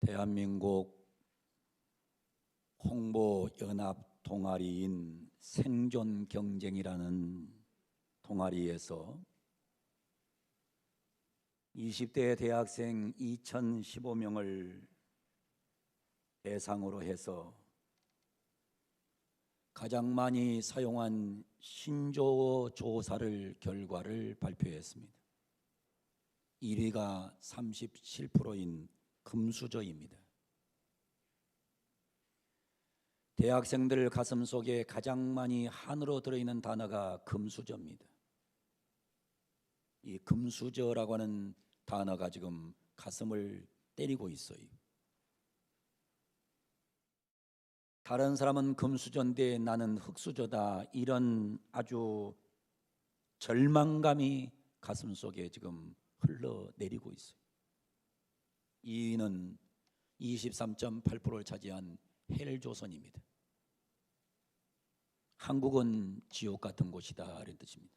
대한민국 홍보연합 동아리인 생존경쟁이라는 동아리에서 20대 대학생 2015명을 대상으로 해서 가장 많이 사용한 신조어 조사를 결과를 발표했습니다. 1위가 37%인 금수저입니다. 대학생들 가슴속에 가장 많이 한으로 들어있는 단어가 금수저입니다. 이 금수저라고 하는 단어가 지금 가슴을 때리고 있어요. 다른 사람은 금수저인데 나는 흑수저다, 이런 아주 절망감이 가슴속에 지금 흘러내리고 있어요. 2위는 23.8%를 차지한 헬조선입니다. 한국은 지옥 같은 곳이다, 이런 뜻입니다.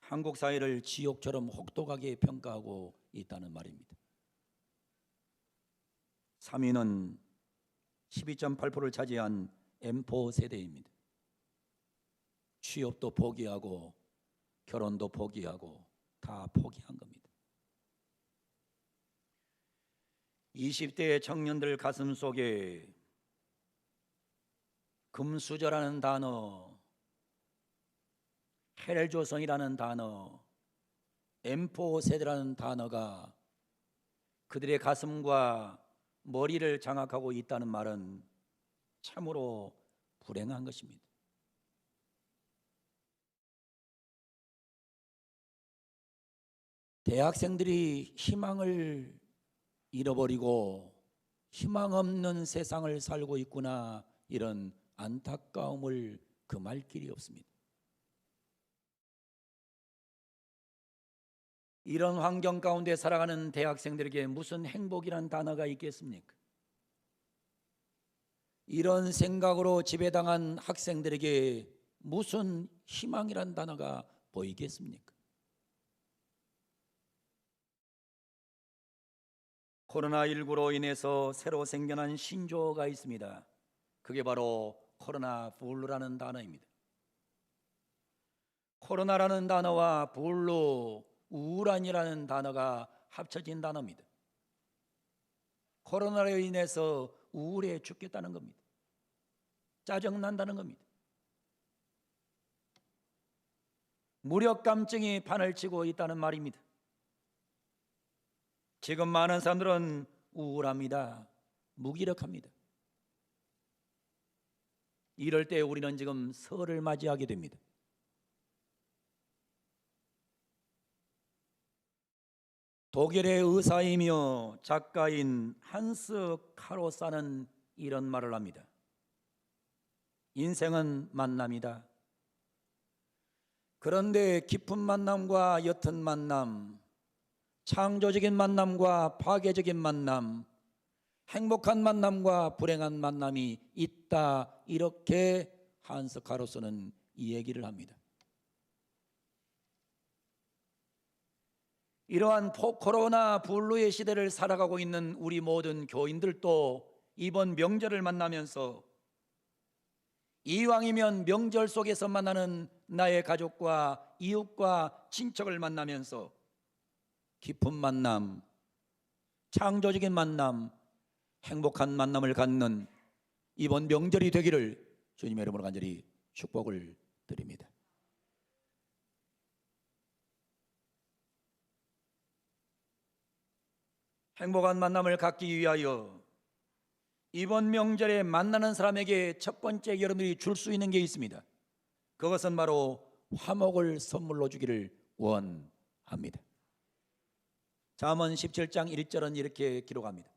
한국 사회를 지옥처럼 혹독하게 평가하고 있다는 말입니다. 3위는 12.8%를 차지한 M4 세대입니다. 취업도 포기하고 결혼도 포기하고 다 포기한 겁니다. 20대 청년들 가슴속에 금수저라는 단어, 헬조선이라는 단어, M4 세대라는 단어가 그들의 가슴과 머리를 장악하고 있다는 말은 참으로 불행한 것입니다. 대학생들이 희망을 잃어버리고 희망 없는 세상을 살고 있구나, 이런 안타까움을 금할 길이 없습니다. 이런 환경 가운데 살아가는 대학생들에게 무슨 행복이란 단어가 있겠습니까? 이런 생각으로 지배당한 학생들에게 무슨 희망이란 단어가 보이겠습니까? 코로나19로 인해서 새로 생겨난 신조어가 있습니다. 그게 바로 코로나 블루라는 단어입니다. 코로나라는 단어와 블루, 우울한이라는 단어가 합쳐진 단어입니다. 코로나로 인해서 우울해 죽겠다는 겁니다. 짜증난다는 겁니다. 무력감증이 판을 치고 있다는 말입니다. 지금 많은 사람들은 우울합니다. 무기력합니다. 이럴 때 우리는 지금 설을 맞이하게 됩니다. 독일의 의사이며 작가인 한스 카로사는 이런 말을 합니다. 인생은 만남이다. 그런데 깊은 만남과 옅은 만남, 창조적인 만남과 파괴적인 만남, 행복한 만남과 불행한 만남이 있다, 이렇게 한스 카로스는 이 얘기를 합니다. 이러한 코로나 블루의 시대를 살아가고 있는 우리 모든 교인들도 이번 명절을 만나면서 이왕이면 명절 속에서 만나는 나의 가족과 이웃과 친척을 만나면서 깊은 만남, 창조적인 만남, 행복한 만남을 갖는 이번 명절이 되기를 주님의 이름으로 간절히 축복을 드립니다. 행복한 만남을 갖기 위하여 이번 명절에 만나는 사람에게 첫 번째 여러분들이 줄 수 있는 게 있습니다. 그것은 바로 화목을 선물로 주기를 원합니다. 잠언 17장 1절은 이렇게 기록합니다.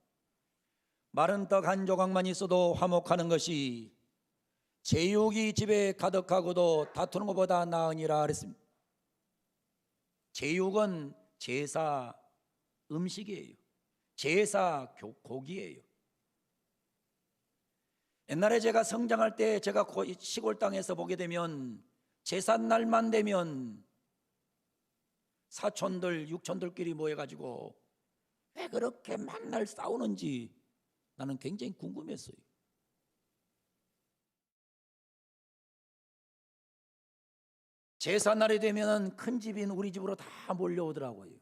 마른 떡 한 조각만 있어도 화목하는 것이 제육이 집에 가득하고도 다투는 것보다 나으니라 그랬습니다. 제육은 제사 음식이에요. 제사 고기예요. 옛날에 제가 성장할 때 제가 시골 땅에서 보게 되면 제삿날만 되면 사촌들 육촌들끼리 모여가지고 왜 그렇게 맨날 싸우는지 나는 굉장히 궁금했어요. 제삿날이 되면 큰 집인 우리 집으로 다 몰려오더라고요.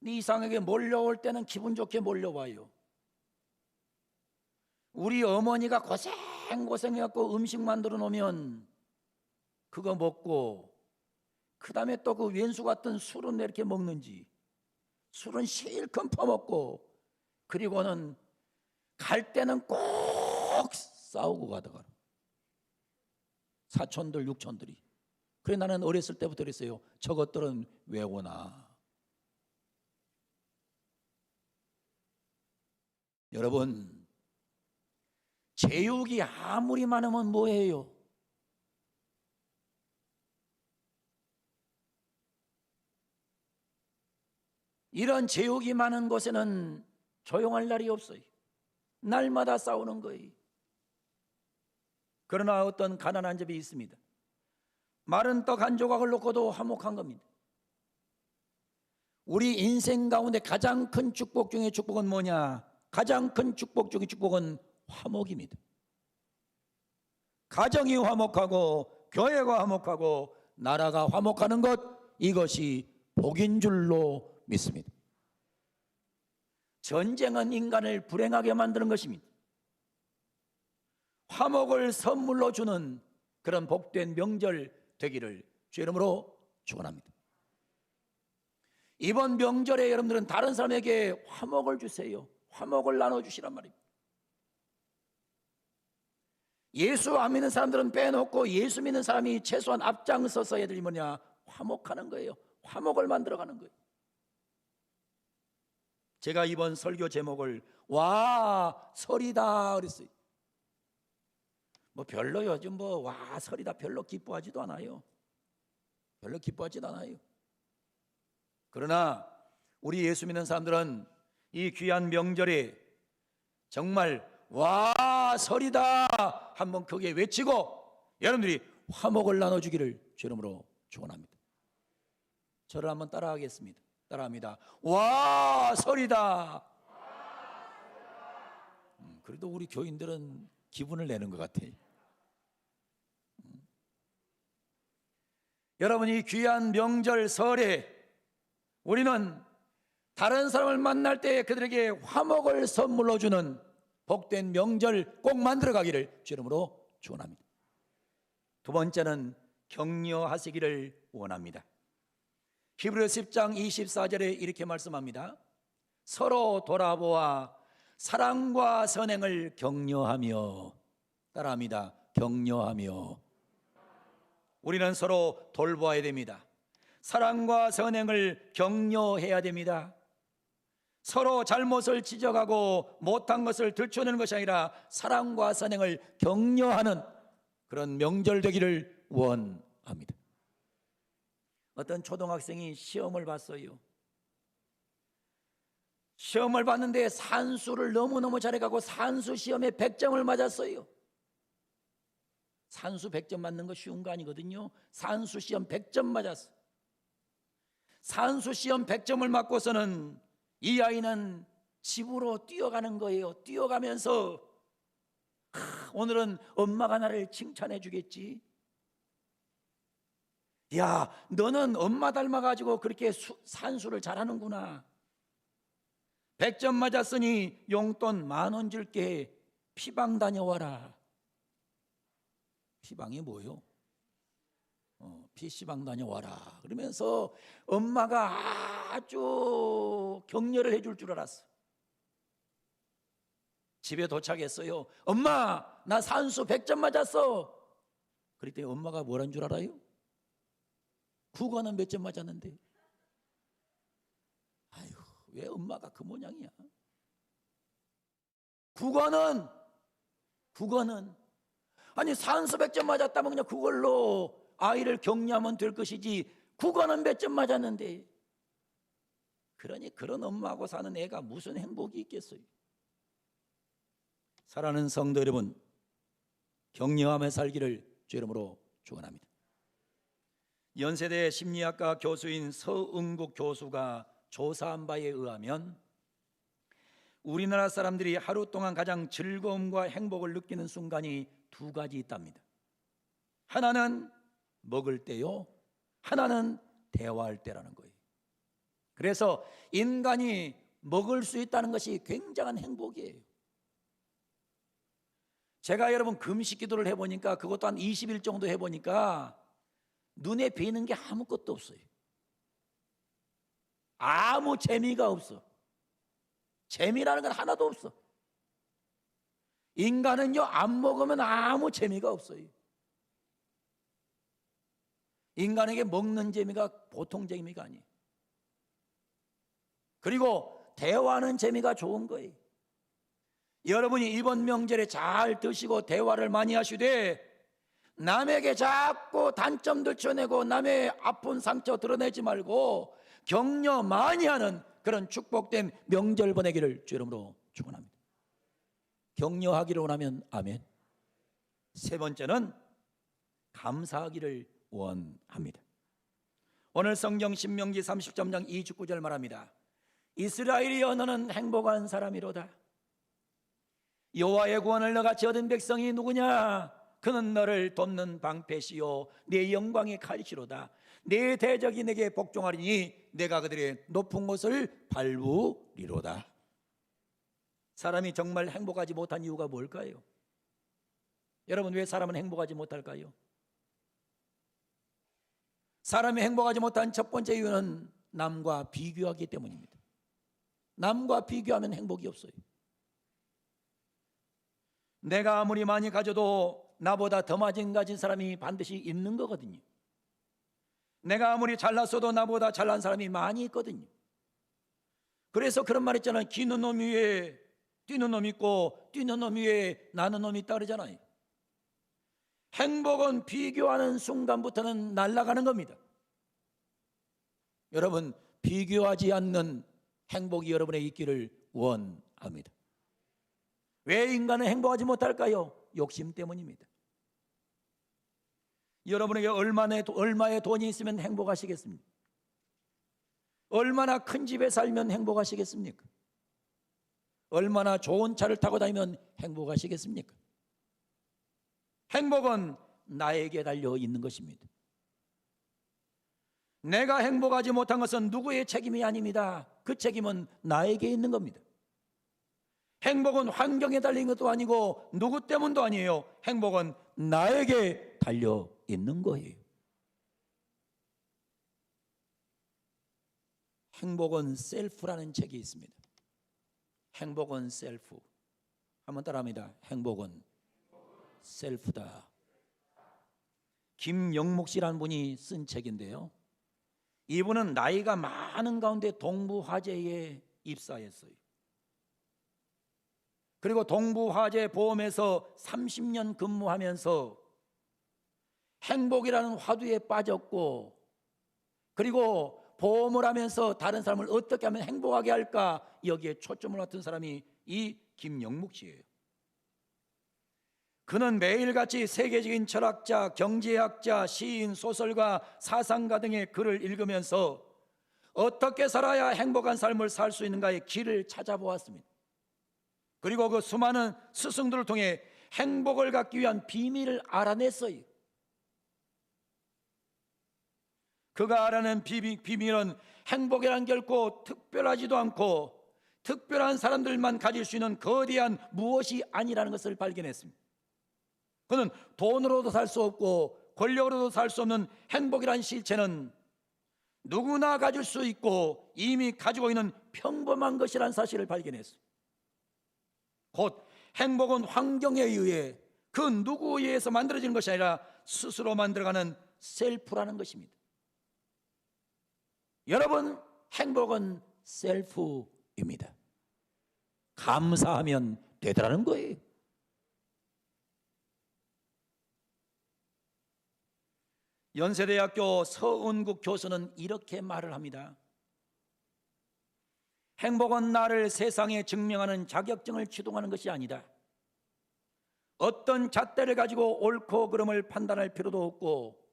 이상하게 몰려올 때는 기분 좋게 몰려와요. 우리 어머니가 고생해갖고 음식 만들어 놓으면 그거 먹고, 그 다음에 또 그 왼수 같은 술은 왜 이렇게 먹는지, 술은 실컷 퍼먹고, 그리고는 갈 때는 꼭 싸우고 가다가, 사촌들 육촌들이. 그래 나는 어렸을 때부터 그랬어요. 저것들은 왜 오나. 여러분, 제육이 아무리 많으면 뭐해요? 이런 제육이 많은 곳에는 조용할 날이 없어요. 날마다 싸우는 거예요. 그러나 어떤 가난한 집이 있습니다. 마른 떡 한 조각을 놓고도 화목한 겁니다. 우리 인생 가운데 가장 큰 축복 중에 축복은 뭐냐? 가장 큰 축복 중에 축복은 화목입니다. 가정이 화목하고 교회가 화목하고 나라가 화목하는 것, 이것이 복인 줄로 믿습니다. 전쟁은 인간을 불행하게 만드는 것입니다. 화목을 선물로 주는 그런 복된 명절 되기를 주 이름으로 축원합니다. 이번 명절에 여러분들은 다른 사람에게 화목을 주세요. 화목을 나눠주시란 말입니다. 예수 안 믿는 사람들은 빼놓고 예수 믿는 사람이 최소한 앞장서서 해야 될 뭐냐? 화목하는 거예요. 화목을 만들어가는 거예요. 제가 이번 설교 제목을 와 설이다 그랬어요. 뭐 별로 요즘 뭐 와 설이다 별로 기뻐하지도 않아요. 별로 기뻐하지도 않아요. 그러나 우리 예수 믿는 사람들은 이 귀한 명절에 정말 와 설이다 한번 크게 외치고 여러분들이 화목을 나눠주기를 주 이름으로 축원합니다. 저를 한번 따라하겠습니다. 따라합니다. 와 설이다. 그래도 우리 교인들은 기분을 내는 것 같아요. 여러분, 이 귀한 명절 설에 우리는 다른 사람을 만날 때 그들에게 화목을 선물로 주는 복된 명절 꼭 만들어 가기를 주 이름으로 축원합니다. 두 번째는 격려하시기를 원합니다. 히브리서 10장 24절에 이렇게 말씀합니다. 서로 돌아보아 사랑과 선행을 격려하며, 따라합니다. 격려하며. 우리는 서로 돌보아야 됩니다. 사랑과 선행을 격려해야 됩니다. 서로 잘못을 지적하고 못한 것을 들춰내는 것이 아니라 사랑과 선행을 격려하는 그런 명절 되기를 원합니다. 어떤 초등학생이 시험을 봤어요. 시험을 봤는데 산수를 너무너무 잘해가고 산수 시험에 100점을 맞았어요. 산수 100점 맞는 거 쉬운 거 아니거든요. 산수 시험 100점 맞았어. 산수 시험 100점을 맞고서는 이 아이는 집으로 뛰어가는 거예요. 뛰어가면서 오늘은 엄마가 나를 칭찬해 주겠지. 야, 너는 엄마 닮아가지고 그렇게 산수를 잘하는구나. 100점 맞았으니 용돈 10,000원 줄게. 피방 다녀와라. 피방이 뭐요? PC방 다녀와라. 그러면서 엄마가 아주 격려를 해줄 줄 알았어. 집에 도착했어요. 엄마, 나 산수 100점 맞았어. 그랬더니 엄마가 뭐란 줄 알아요? 국어는 몇 점 맞았는데. 아유, 왜 엄마가 그 모양이야? 국어는 아니 산수 100점 맞았다면 그냥 그걸로 아이를 격려하면 될 것이지, 국어는 몇 점 맞았는데. 그러니 그런 엄마하고 사는 애가 무슨 행복이 있겠어요? 사랑하는 성도 여러분, 격려하며 살기를 주 이름으로 축원합니다. 연세대 심리학과 교수인 서은국 교수가 조사한 바에 의하면 우리나라 사람들이 하루 동안 가장 즐거움과 행복을 느끼는 순간이 두 가지 있답니다. 하나는 먹을 때요, 하나는 대화할 때라는 거예요. 그래서 인간이 먹을 수 있다는 것이 굉장한 행복이에요. 제가 여러분 금식 기도를 해보니까, 그것도 한 20일 정도 해보니까 눈에 뵈는 게 아무것도 없어요. 아무 재미가 없어. 재미라는 건 하나도 없어. 인간은요, 안 먹으면 아무 재미가 없어요. 인간에게 먹는 재미가 보통 재미가 아니에요. 그리고 대화하는 재미가 좋은 거예요. 여러분이 이번 명절에 잘 드시고 대화를 많이 하시되 남에게 자꾸 단점들 쳐내고 남의 아픈 상처 드러내지 말고 격려 많이 하는 그런 축복된 명절 보내기를 주 이름으로 축원합니다. 격려하기를 원하면 아멘. 세 번째는 감사하기를 원합니다. 오늘 성경 신명기 33장 29절 말합니다. 이스라엘이여 너는 행복한 사람이로다. 여호와의 구원을 너같이 얻은 백성이 누구냐? 그는 너를 돕는 방패시요 네 영광의 칼이시로다. 네 대적이 내게 복종하리니 내가 그들의 높은 곳을 밟으리로다. 사람이 정말 행복하지 못한 이유가 뭘까요? 여러분, 왜 사람은 행복하지 못할까요? 사람이 행복하지 못한 첫 번째 이유는 남과 비교하기 때문입니다. 남과 비교하면 행복이 없어요. 내가 아무리 많이 가져도 나보다 더 많이 가진 사람이 반드시 있는 거거든요. 내가 아무리 잘났어도 나보다 잘난 사람이 많이 있거든요. 그래서 그런 말 있잖아요. 기는 놈 위에 뛰는 놈 있고 뛰는 놈 위에 나는 놈이 있다 그러잖아요. 행복은 비교하는 순간부터는 날아가는 겁니다. 여러분, 비교하지 않는 행복이 여러분에 있기를 원합니다. 왜 인간은 행복하지 못할까요? 욕심 때문입니다. 여러분에게 얼마의 돈이 있으면 행복하시겠습니까? 얼마나 큰 집에 살면 행복하시겠습니까? 얼마나 좋은 차를 타고 다니면 행복하시겠습니까? 행복은 나에게 달려 있는 것입니다. 내가 행복하지 못한 것은 누구의 책임이 아닙니다. 그 책임은 나에게 있는 겁니다. 행복은 환경에 달린 것도 아니고 누구 때문도 아니에요. 행복은 나에게 달려 있는 거예요. 행복은 셀프라는 책이 있습니다. 행복은 셀프. 한번 따라합니다. 행복은 셀프다. 김영목 씨라는 분이 쓴 책인데요, 이분은 나이가 많은 가운데 동부화재에 입사했어요. 그리고 동부화재 보험에서 30년 근무하면서 행복이라는 화두에 빠졌고, 그리고 보험을 하면서 다른 사람을 어떻게 하면 행복하게 할까, 여기에 초점을 맞춘 사람이 이 김영묵 씨예요. 그는 매일같이 세계적인 철학자, 경제학자, 시인, 소설가, 사상가 등의 글을 읽으면서 어떻게 살아야 행복한 삶을 살 수 있는가의 길을 찾아보았습니다. 그리고 그 수많은 스승들을 통해 행복을 갖기 위한 비밀을 알아냈어요. 그가 알아낸 비밀은 행복이란 결코 특별하지도 않고 특별한 사람들만 가질 수 있는 거대한 무엇이 아니라는 것을 발견했습니다. 그는 돈으로도 살 수 없고 권력으로도 살 수 없는 행복이란 실체는 누구나 가질 수 있고 이미 가지고 있는 평범한 것이라는 사실을 발견했어요. 곧 행복은 환경에 의해 그 누구에 의해서 만들어지는 것이 아니라 스스로 만들어가는 셀프라는 것입니다. 여러분, 행복은 셀프입니다. 감사하면 되더라는 거예요. 연세대학교 서은국 교수는 이렇게 말을 합니다. 행복은 나를 세상에 증명하는 자격증을 취득하는 것이 아니다. 어떤 잣대를 가지고 옳고 그름을 판단할 필요도 없고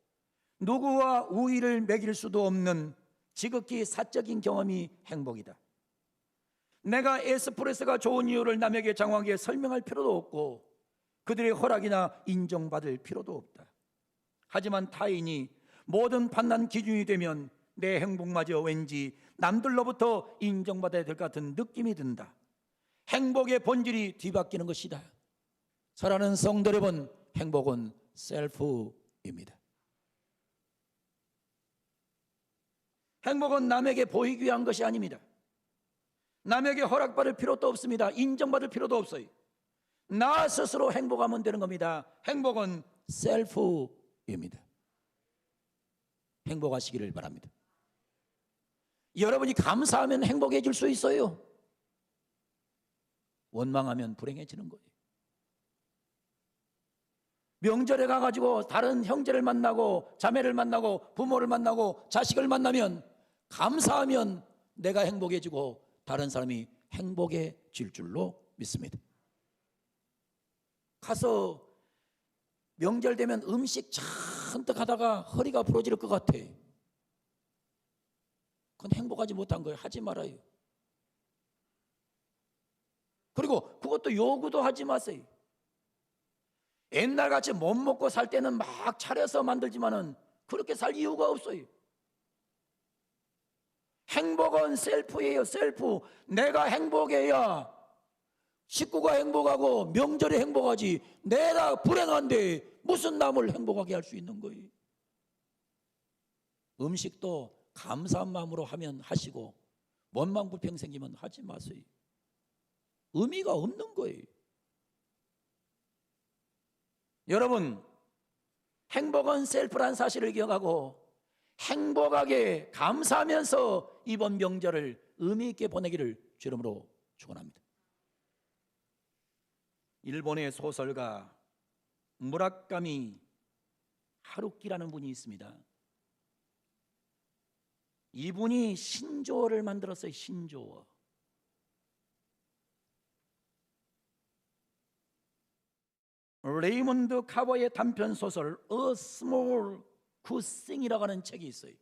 누구와 우위를 매길 수도 없는 지극히 사적인 경험이 행복이다. 내가 에스프레소가 좋은 이유를 남에게 장황하게 설명할 필요도 없고 그들의 허락이나 인정받을 필요도 없다. 하지만 타인이 모든 판단 기준이 되면 내 행복마저 왠지 남들로부터 인정받아야 될 것 같은 느낌이 든다. 행복의 본질이 뒤바뀌는 것이다. 사랑하는 성도 여러분, 행복은 셀프입니다. 행복은 남에게 보이기 위한 것이 아닙니다. 남에게 허락받을 필요도 없습니다. 인정받을 필요도 없어요. 나 스스로 행복하면 되는 겁니다. 행복은 셀프입니다. 행복하시기를 바랍니다. 여러분이 감사하면 행복해질 수 있어요. 원망하면 불행해지는 거예요. 명절에 가가지고 다른 형제를 만나고 자매를 만나고 부모를 만나고 자식을 만나면 감사하면 내가 행복해지고 다른 사람이 행복해질 줄로 믿습니다. 가서 명절 되면 음식 잔뜩 하다가 허리가 부러질 것 같아. 그건 행복하지 못한 거예요. 하지 말아요. 그리고 그것도 요구도 하지 마세요. 옛날같이 못 먹고 살 때는 막 차려서 만들지만은 그렇게 살 이유가 없어요. 행복은 셀프예요. 셀프. 내가 행복해야 식구가 행복하고 명절에 행복하지. 내가 불행한데 무슨 남을 행복하게 할 수 있는 거예요. 음식도 감사한 마음으로 하면 하시고 원망불평 생기면 하지 마세요. 의미가 없는 거예요. 여러분, 행복은 셀프란 사실을 기억하고 행복하게 감사하면서 이번 명절을 의미 있게 보내기를 주 이름으로 축원합니다. 일본의 소설가 무라카미 하루키라는 분이 있습니다. 이분이 신조어를 만들었어요. 신조어. 레이먼드 카버의 단편 소설 A Small Good Thing이라고 하는 책이 있어요.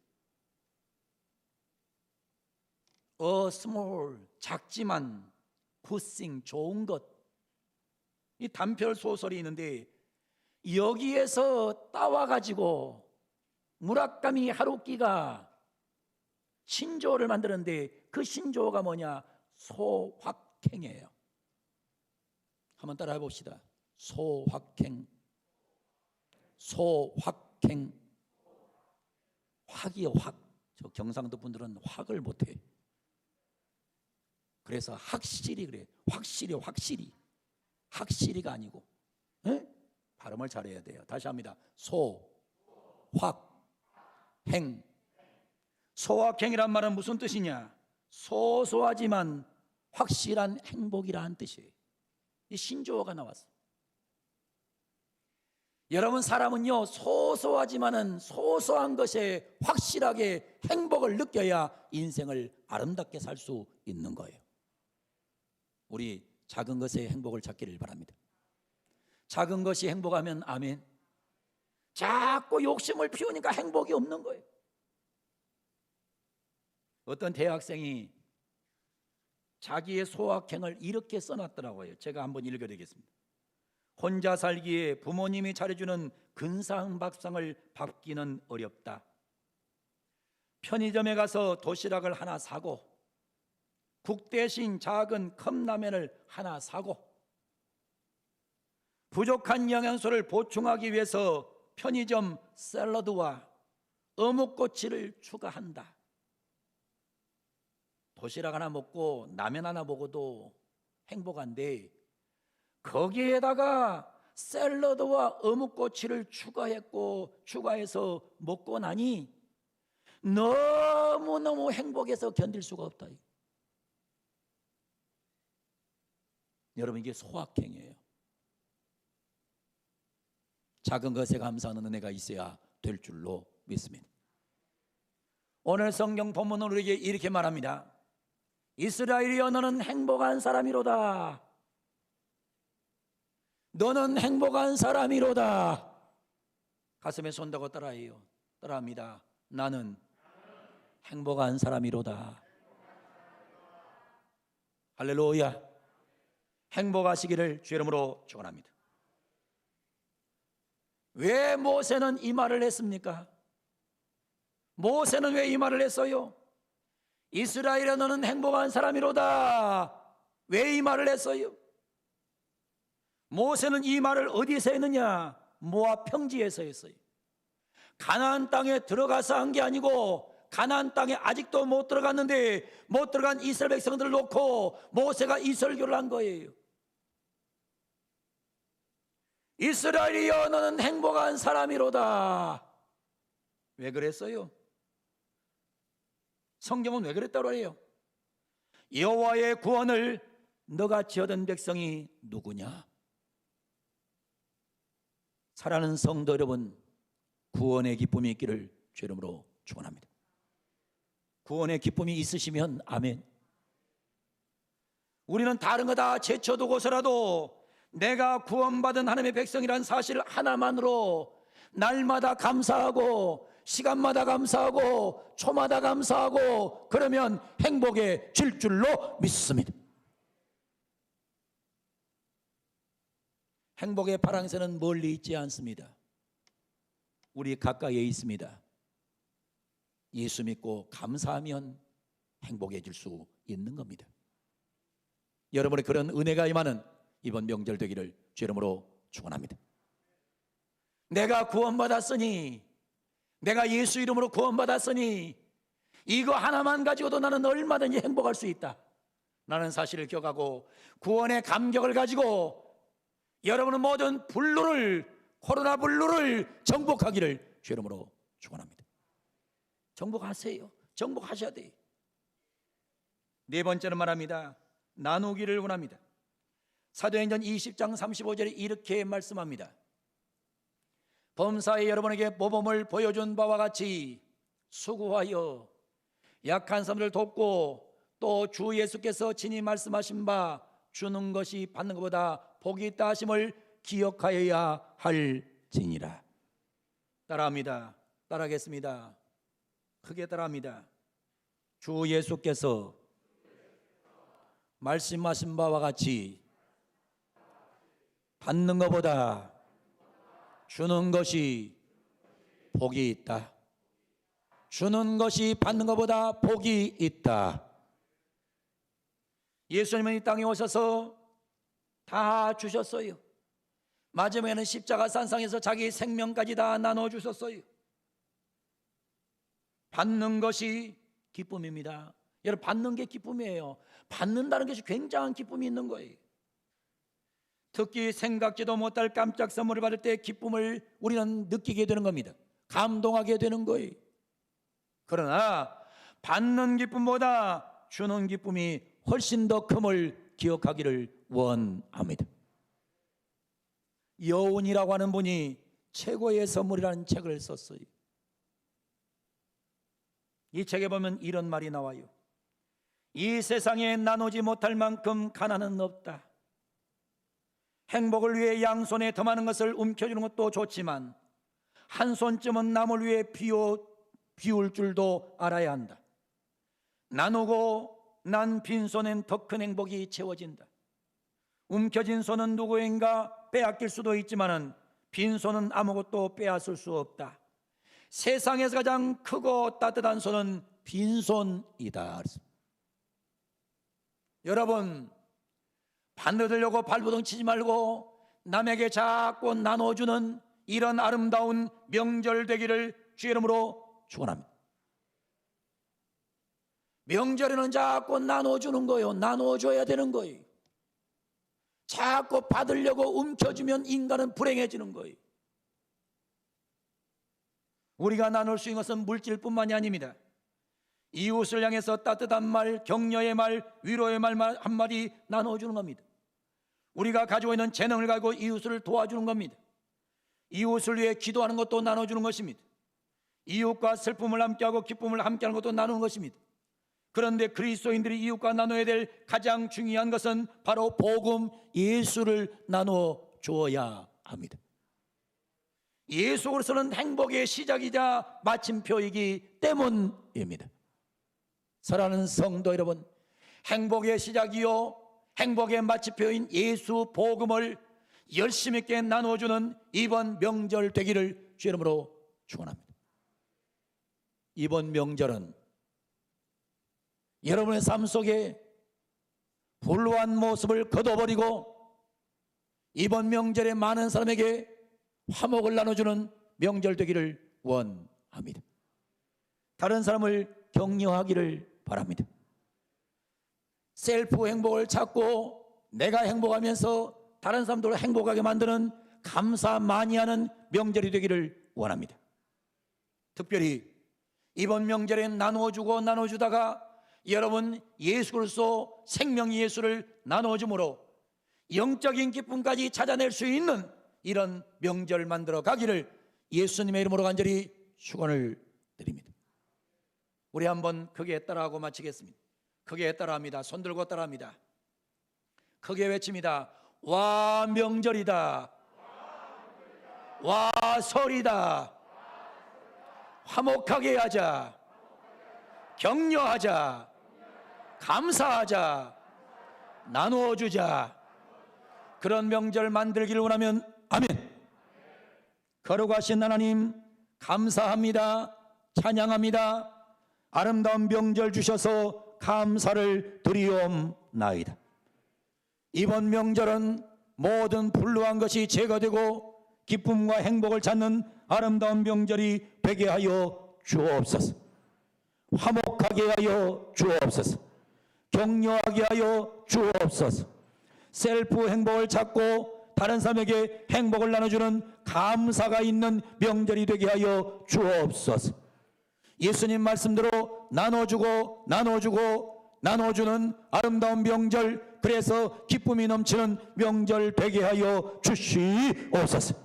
A Small, 작지만 Good Thing, 좋은 것. 이 단편 소설이 있는데 여기에서 따와가지고 무라카미 하루키가 신조어를 만드는데 그 신조어가 뭐냐? 소확행이에요. 한번 따라해 봅시다. 소확행. 소확행. 확이요, 확. 저 경상도 분들은 확을 못해. 그래서 확실히 그래. 확실히, 확실히. 확실히가 아니고. 에? 발음을 잘해야 돼요. 다시 합니다. 소, 확, 행. 소확행이란 말은 무슨 뜻이냐? 소소하지만 확실한 행복이라는 뜻이에요. 이 신조어가 나왔어요. 여러분, 사람은요 소소하지만은 소소한 것에 확실하게 행복을 느껴야 인생을 아름답게 살 수 있는 거예요. 우리 작은 것에 행복을 찾기를 바랍니다. 작은 것이 행복하면 아멘. 자꾸 욕심을 피우니까 행복이 없는 거예요. 어떤 대학생이 자기의 소확행을 이렇게 써놨더라고요. 제가 한번 읽어드리겠습니다. 혼자 살기에 부모님이 차려주는 근사한 밥상을 밟기는 어렵다. 편의점에 가서 도시락을 하나 사고 국 대신 작은 컵라면을 하나 사고 부족한 영양소를 보충하기 위해서 편의점 샐러드와 어묵꼬치를 추가한다. 도시락 하나 먹고 라면 하나 먹어도 행복한데 거기에다가 샐러드와 어묵꼬치를 추가해서 먹고 나니 너무너무 행복해서 견딜 수가 없다. 여러분, 이게 소확행이에요. 작은 것에 감사하는 은혜가 있어야 될 줄로 믿습니다. 오늘 성경 본문은 우리에게 이렇게 말합니다. 이스라엘이여, 너는 행복한 사람이로다. 너는 행복한 사람이로다. 가슴에 손대고 따라해요. 따라합니다. 나는 행복한 사람이로다. 할렐루야. 행복하시기를 주의 이름으로 축원합니다. 왜 모세는 이 말을 했습니까? 모세는 왜 이 말을 했어요? 이스라엘아 너는 행복한 사람이로다. 왜 이 말을 했어요? 모세는 이 말을 어디서 했느냐? 모압 평지에서 했어요. 가나안 땅에 들어가서 한 게 아니고 가나안 땅에 아직도 못 들어갔는데 못 들어간 이스라엘 백성들을 놓고 모세가 이 설교를 한 거예요. 이스라엘이여 너는 행복한 사람이로다. 왜 그랬어요? 성경은 왜 그랬다고 해요? 여호와의 구원을 너같이 얻은 백성이 누구냐? 사랑하는 성도 여러분, 구원의 기쁨이 있기를 주의 이름으로 축원합니다. 구원의 기쁨이 있으시면 아멘. 우리는 다른 거 다 제쳐두고서라도 내가 구원받은 하나님의 백성이라는 사실 하나만으로 날마다 감사하고 시간마다 감사하고 초마다 감사하고 그러면 행복에 질 줄로 믿습니다. 행복의 파랑새는 멀리 있지 않습니다. 우리 가까이에 있습니다. 예수 믿고 감사하면 행복해질 수 있는 겁니다. 여러분의 그런 은혜가 임하는 이번 명절 되기를 주의 이름으로 축원합니다. 내가 구원받았으니, 내가 예수 이름으로 구원받았으니 이거 하나만 가지고도 나는 얼마든지 행복할 수 있다. 나는 사실을 기억하고 구원의 감격을 가지고 여러분은 모든 코로나 블루를 정복하기를 주의 이름으로 축원합니다. 정복하세요. 정복하셔야 돼요. 네 번째는 말합니다. 나누기를 원합니다. 사도행전 20장 35절에 이렇게 말씀합니다. 범사에 여러분에게 모범을 보여준 바와 같이 수고하여 약한 사람들을 돕고 또 주 예수께서 친히 말씀하신 바 주는 것이 받는 것보다 복이 있다 하심을 기억하여야 할지니라. 따라합니다. 따라하겠습니다. 크게 따라합니다. 주 예수께서 말씀하신 바와 같이 받는 것보다 주는 것이 복이 있다. 주는 것이 받는 것보다 복이 있다. 예수님은 이 땅에 오셔서 다 주셨어요. 마지막에는 십자가 산상에서 자기 생명까지 다 나눠주셨어요. 받는 것이 기쁨입니다. 여러분, 받는 게 기쁨이에요. 받는다는 것이 굉장한 기쁨이 있는 거예요. 특히 생각지도 못할 깜짝 선물을 받을 때 기쁨을 우리는 느끼게 되는 겁니다. 감동하게 되는 거예요. 그러나 받는 기쁨보다 주는 기쁨이 훨씬 더 큼을 기억하기를 원합니다. 여운이라고 하는 분이 최고의 선물이라는 책을 썼어요. 이 책에 보면 이런 말이 나와요. 이 세상에 나누지 못할 만큼 가난은 없다. 행복을 위해 양손에 더 많은 것을 움켜주는 것도 좋지만 한 손쯤은 남을 위해 비울 줄도 알아야 한다. 나누고 난 빈손엔 더 큰 행복이 채워진다. 움켜진 손은 누구인가 빼앗길 수도 있지만 빈손은 아무것도 빼앗을 수 없다. 세상에서 가장 크고 따뜻한 손은 빈손이다. 여러분, 반대되려고 발버둥 치지 말고 남에게 자꾸 나눠주는 이런 아름다운 명절 되기를 주의 이름으로 축원합니다. 명절에는 자꾸 나눠주는 거예요. 나눠줘야 되는 거예요. 자꾸 받으려고 움켜쥐면 인간은 불행해지는 거예요. 우리가 나눌 수 있는 것은 물질뿐만이 아닙니다. 이웃을 향해서 따뜻한 말, 격려의 말, 위로의 말 한마디 나눠주는 겁니다. 우리가 가지고 있는 재능을 가지고 이웃을 도와주는 겁니다. 이웃을 위해 기도하는 것도 나눠주는 것입니다. 이웃과 슬픔을 함께하고 기쁨을 함께하는 것도 나누는 것입니다. 그런데 그리스도인들이 이웃과 나눠야 될 가장 중요한 것은 바로 복음, 예수를 나눠 주어야 합니다. 예수 그리스도는 행복의 시작이자 마침표이기 때문입니다. 사랑하는 성도 여러분, 행복의 시작이요 행복의 마침표인 예수 복음을 열심 있게 나눠주는 이번 명절 되기를 주 이름으로 축원합니다. 이번 명절은 여러분의 삶 속에 불우한 모습을 거둬버리고 이번 명절에 많은 사람에게 화목을 나눠주는 명절 되기를 원합니다. 다른 사람을 격려하기를 바랍니다. 셀프 행복을 찾고 내가 행복하면서 다른 사람들을 행복하게 만드는 감사 많이 하는 명절이 되기를 원합니다. 특별히 이번 명절에 나눠주다가 여러분 예수 그리스도 생명 예수를 나눠줌으로 영적인 기쁨까지 찾아낼 수 있는 이런 명절 만들어 가기를 예수님의 이름으로 간절히 축원을 드립니다. 우리 한번 크게 따라하고 마치겠습니다. 크게 따라합니다. 손 들고 따라합니다. 크게 외칩니다. 와 명절이다. 와 설이다. 화목하게 하자. 격려하자. 감사하자. 나누어주자. 그런 명절 만들기를 원하면 아멘. 거룩하신 하나님 감사합니다. 찬양합니다. 아름다운 명절 주셔서 감사를 드리옵나이다. 이번 명절은 모든 불루한 것이 제거되고 기쁨과 행복을 찾는 아름다운 명절이 되게 하여 주옵소서. 화목하게 하여 주옵소서. 격려하게 하여 주옵소서. 셀프 행복을 찾고 다른 사람에게 행복을 나눠주는 감사가 있는 명절이 되게 하여 주옵소서. 예수님 말씀대로 나눠주는 아름다운 명절, 그래서 기쁨이 넘치는 명절 되게 하여 주시옵소서.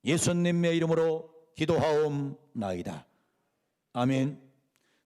예수님의 이름으로 기도하옵나이다. 아멘.